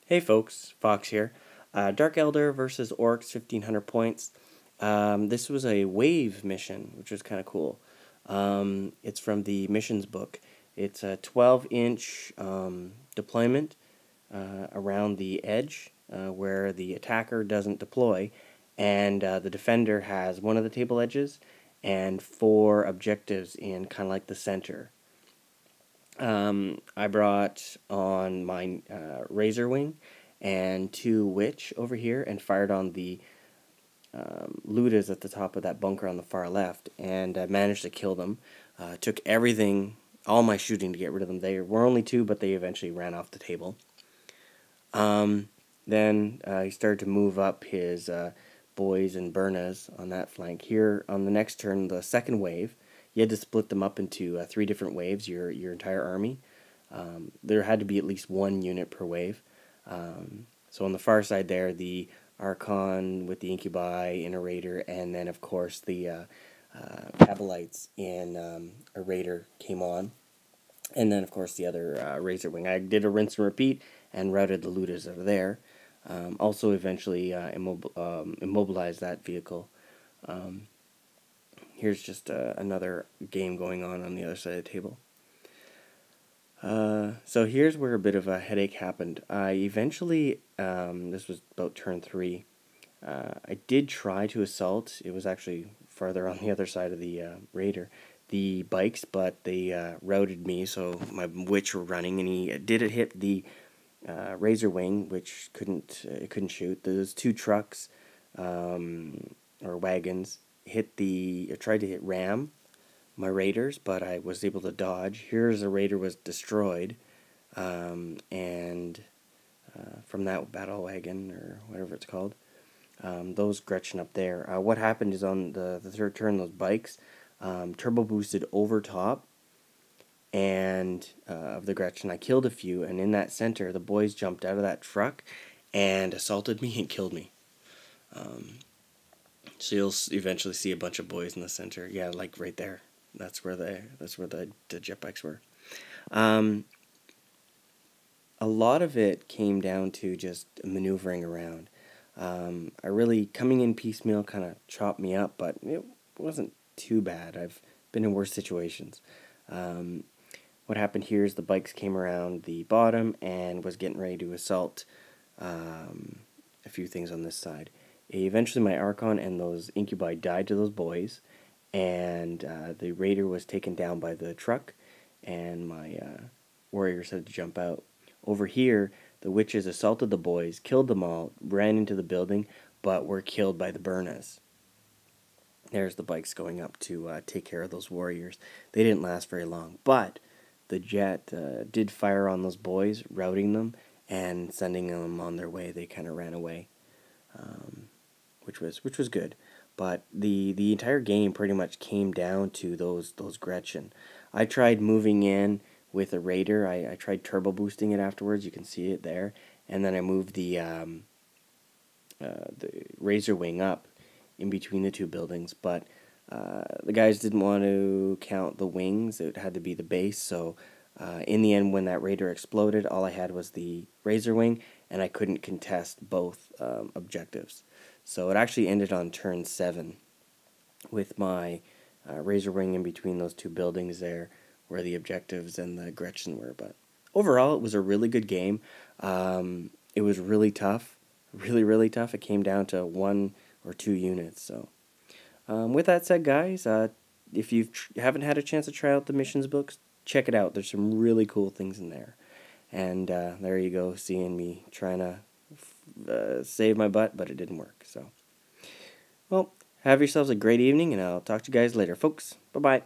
Hey folks, Fox here. Dark Eldar versus Orks, 1500 points. This was a wave mission, which was kind of cool. It's from the missions book. It's a 12-inch deployment around the edge where the attacker doesn't deploy, and the defender has one of the table edges and 4 objectives in kind of like the center. I brought on my Razor Wing and 2 Witch over here and fired on the Ludas at the top of that bunker on the far left, and managed to kill them. Took everything, all my shooting to get rid of them. They were only 2, but they eventually ran off the table. Then he started to move up his boys and Burnas on that flank. Here on the next turn, the second wave, you had to split them up into 3 different waves, your entire army. There had to be at least 1 unit per wave. So on the far side there, the Archon with the Incubi in a Raider, and then of course the Cabalites in a Raider came on. And then of course the other Razor Wing. I did a rinse and repeat and routed the Ludas out of there. Also eventually immobilized that vehicle. Here's just another game going on the other side of the table. So here's where a bit of a headache happened. I eventually, this was about turn 3, I did try to assault. It was actually farther on the other side of the Raider, the bikes, but they routed me, so my Witch were running, and he did hit the Razor Wing, which couldn't shoot. Those 2 trucks, or wagons, tried to hit ram my Raiders, but I was able to dodge. Here's a Raider was destroyed, and from that battle wagon, or whatever it's called, those Gretchen up there. What happened is on the third turn, those bikes turbo boosted over top and of the Gretchen. I killed a few, and in that center, the boys jumped out of that truck and assaulted me and killed me. So you'll eventually see a bunch of boys in the center. Yeah, like right there. That's where the jet bikes were. A lot of it came down to just maneuvering around. I really, coming in piecemeal kind of chopped me up, but it wasn't too bad. I've been in worse situations. What happened here is the bikes came around the bottom and was getting ready to assault a few things on this side. Eventually my Archon and those Incubi died to those boys, and the Raider was taken down by the truck, and my warriors had to jump out. Over here, the witches assaulted the boys, killed them all, ran into the building, but were killed by the Burnas. There's the bikes going up to take care of those warriors. They didn't last very long, but the jet did fire on those boys, routing them and sending them on their way. They kind of ran away, which was good. But the entire game pretty much came down to those Gretchen. I tried moving in with a Raider. I tried turbo boosting it afterwards. You can see it there. And then I moved the Razor Wing up in between the 2 buildings. But the guys didn't want to count the wings. It had to be the base. So in the end, when that Raider exploded, all I had was the Razor Wing, and I couldn't contest both objectives. So it actually ended on turn 7 with my Razor Wing in between those 2 buildings there where the objectives and the Gretchen were. But overall, it was a really good game. It was really tough, really tough. It came down to 1 or 2 units. So with that said, guys, if you haven't had a chance to try out the missions books, check it out. There's some really cool things in there. And there you go, seeing me trying to save my butt, but it didn't work. So, well, have yourselves a great evening, and I'll talk to you guys later, folks. Bye-bye.